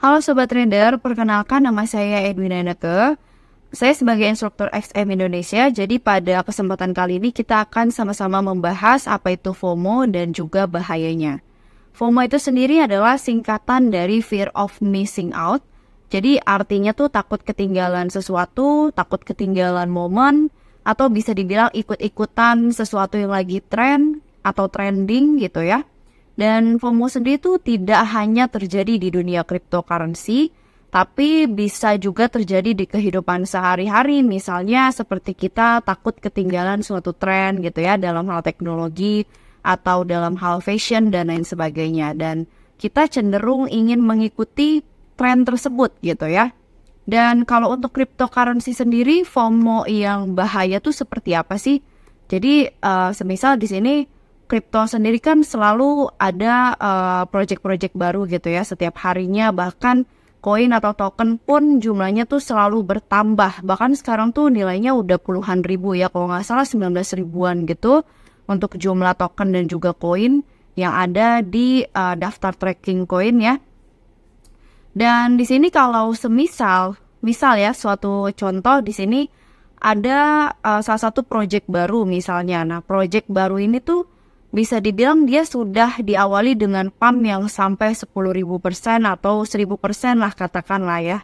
Halo Sobat Trader, perkenalkan nama saya Edwina Eneke. Saya sebagai instruktur XM Indonesia, jadi pada kesempatan kali ini kita akan sama-sama membahas apa itu FOMO dan juga bahayanya. FOMO itu sendiri adalah singkatan dari Fear of Missing Out. Jadi artinya tuh takut ketinggalan sesuatu, takut ketinggalan momen, atau bisa dibilang ikut-ikutan sesuatu yang lagi tren atau trending gitu ya. Dan FOMO sendiri itu tidak hanya terjadi di dunia cryptocurrency, tapi bisa juga terjadi di kehidupan sehari-hari, misalnya seperti kita takut ketinggalan suatu tren gitu ya, dalam hal teknologi atau dalam hal fashion dan lain sebagainya. Dan kita cenderung ingin mengikuti tren tersebut gitu ya. Dan kalau untuk cryptocurrency sendiri, FOMO yang bahaya tuh seperti apa sih? Jadi semisal di sini kripto sendiri kan selalu ada project-project baru gitu ya setiap harinya, bahkan koin atau token pun jumlahnya tuh selalu bertambah. Bahkan sekarang tuh nilainya udah puluhan ribu ya, kalau nggak salah 19 ribuan gitu untuk jumlah token dan juga koin yang ada di daftar tracking koin ya. Dan di sini kalau misal ya suatu contoh di sini ada salah satu project baru misalnya. Nah, project baru ini tuh bisa dibilang dia sudah diawali dengan pump yang sampai 10.000% atau 1.000% lah katakanlah ya.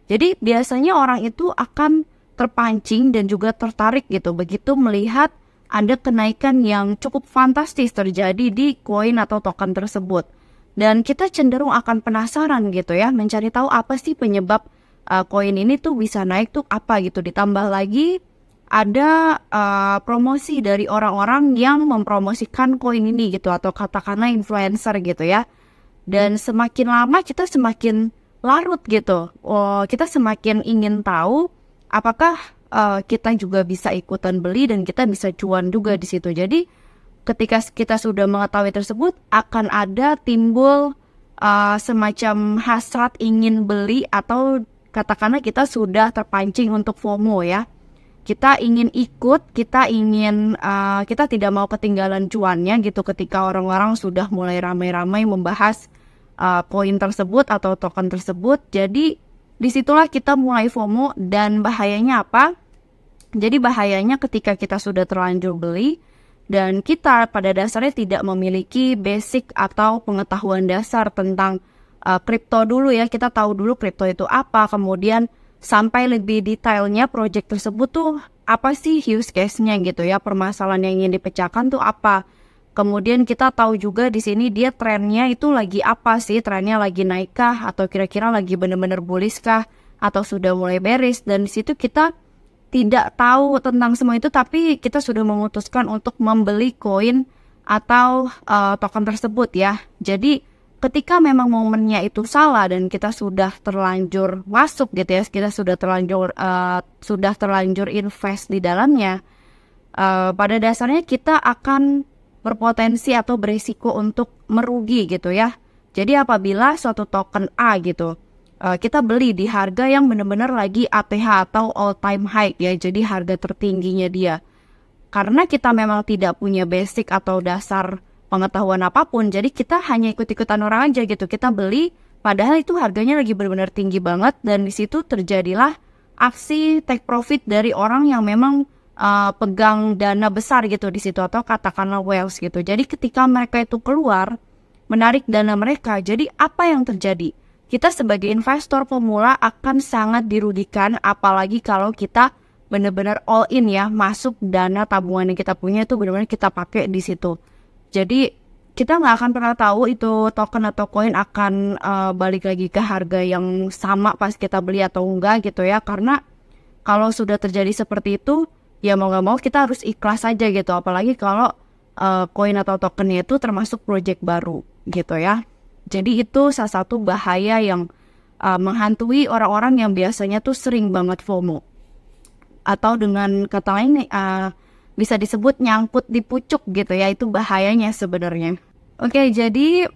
Jadi biasanya orang itu akan terpancing dan juga tertarik gitu begitu melihat ada kenaikan yang cukup fantastis terjadi di koin atau token tersebut. Dan kita cenderung akan penasaran gitu ya, mencari tahu apa sih penyebab koin ini tuh bisa naik tuh apa gitu. Ditambah lagi ada promosi dari orang-orang yang mempromosikan koin ini gitu, atau katakanlah influencer gitu ya. Dan semakin lama kita semakin larut gitu. Kita semakin ingin tahu apakah kita juga bisa ikutan beli dan kita bisa cuan juga di situ. Jadi ketika kita sudah mengetahui tersebut, akan ada timbul semacam hasrat ingin beli, atau katakanlah kita sudah terpancing untuk FOMO ya. Kita ingin ikut, kita tidak mau ketinggalan cuannya gitu ketika orang-orang sudah mulai ramai-ramai membahas koin tersebut atau token tersebut. Jadi disitulah kita mulai FOMO. Dan bahayanya apa? Jadi bahayanya ketika kita sudah terlanjur beli dan kita pada dasarnya tidak memiliki basic atau pengetahuan dasar tentang kripto dulu ya. Kita tahu dulu kripto itu apa, kemudian sampai lebih detailnya project tersebut tuh apa sih use case-nya gitu ya, permasalahan yang ingin dipecahkan tuh apa. Kemudian kita tahu juga di sini dia trennya itu lagi apa sih, trennya lagi naikkah atau kira-kira lagi benar-benar bullish kah atau sudah mulai bearish. Dan di situ kita tidak tahu tentang semua itu, tapi kita sudah memutuskan untuk membeli koin atau token tersebut ya. Jadi ketika memang momennya itu salah dan kita sudah terlanjur masuk gitu ya, kita sudah terlanjur invest di dalamnya, pada dasarnya kita akan berpotensi atau berisiko untuk merugi gitu ya. Jadi apabila suatu token A gitu, kita beli di harga yang benar-benar lagi ATH atau all time high ya, jadi harga tertingginya dia. Karena kita memang tidak punya basic atau dasar pengetahuan apapun, jadi kita hanya ikut-ikutan orang aja gitu. Kita beli padahal itu harganya lagi benar-benar tinggi banget, dan di situ terjadilah aksi take profit dari orang yang memang pegang dana besar gitu di situ, atau katakanlah whales gitu. Jadi ketika mereka itu keluar menarik dana mereka, jadi apa yang terjadi? Kita sebagai investor pemula akan sangat dirugikan, apalagi kalau kita benar-benar all in ya, masuk dana tabungan yang kita punya itu benar-benar kita pakai di situ. Jadi kita nggak akan pernah tahu itu token atau koin akan balik lagi ke harga yang sama pas kita beli atau enggak gitu ya. Karena kalau sudah terjadi seperti itu, ya mau nggak mau kita harus ikhlas aja gitu. Apalagi kalau koin atau tokennya itu termasuk project baru gitu ya. Jadi itu salah satu bahaya yang menghantui orang-orang yang biasanya tuh sering banget FOMO. Atau dengan kata lain bisa disebut nyangkut di pucuk gitu ya, itu bahayanya sebenarnya. Oke, jadi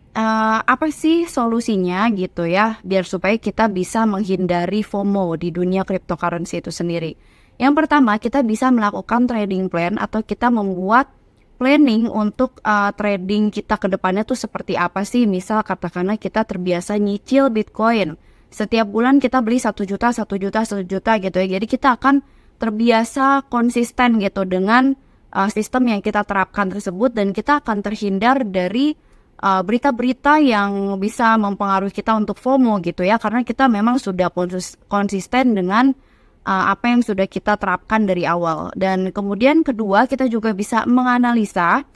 apa sih solusinya gitu ya, biar supaya kita bisa menghindari FOMO di dunia cryptocurrency itu sendiri. Yang pertama, kita bisa melakukan trading plan atau kita membuat planning untuk trading kita ke depannya tuh seperti apa sih. Misal katakanlah kita terbiasa nyicil Bitcoin. setiap bulan kita beli 1 juta, 1 juta, 1 juta gitu ya. Jadi kita akan terbiasa konsisten gitu dengan sistem yang kita terapkan tersebut, dan kita akan terhindar dari berita-berita yang bisa mempengaruhi kita untuk FOMO gitu ya, karena kita memang sudah konsisten dengan apa yang sudah kita terapkan dari awal. Dan kemudian kedua, kita juga bisa menganalisa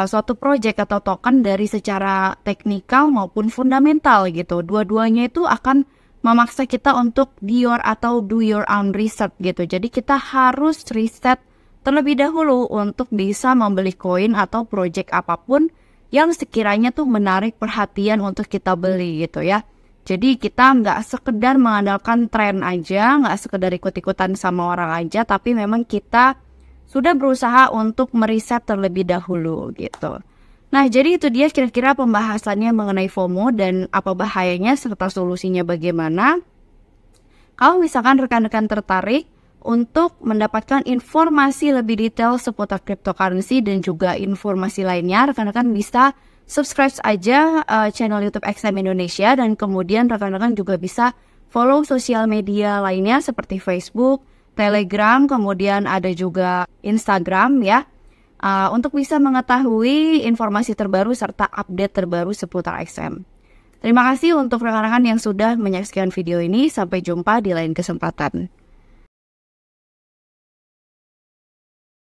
suatu project atau token dari secara teknikal maupun fundamental gitu. Dua-duanya itu akan memaksa kita untuk do your own research gitu. Jadi kita harus riset terlebih dahulu untuk bisa membeli koin atau project apapun yang sekiranya tuh menarik perhatian untuk kita beli gitu ya. Jadi kita nggak sekedar mengandalkan tren aja, nggak sekedar ikut-ikutan sama orang aja, tapi memang kita sudah berusaha untuk meriset terlebih dahulu gitu. Nah, jadi itu dia kira-kira pembahasannya mengenai FOMO dan apa bahayanya serta solusinya bagaimana. Kalau misalkan rekan-rekan tertarik untuk mendapatkan informasi lebih detail seputar cryptocurrency dan juga informasi lainnya, rekan-rekan bisa subscribe aja channel YouTube XM Indonesia, dan kemudian rekan-rekan juga bisa follow sosial media lainnya seperti Facebook, Telegram, kemudian ada juga Instagram ya, untuk bisa mengetahui informasi terbaru serta update terbaru seputar XM. Terima kasih untuk rekan-rekan yang sudah menyaksikan video ini. Sampai jumpa di lain kesempatan.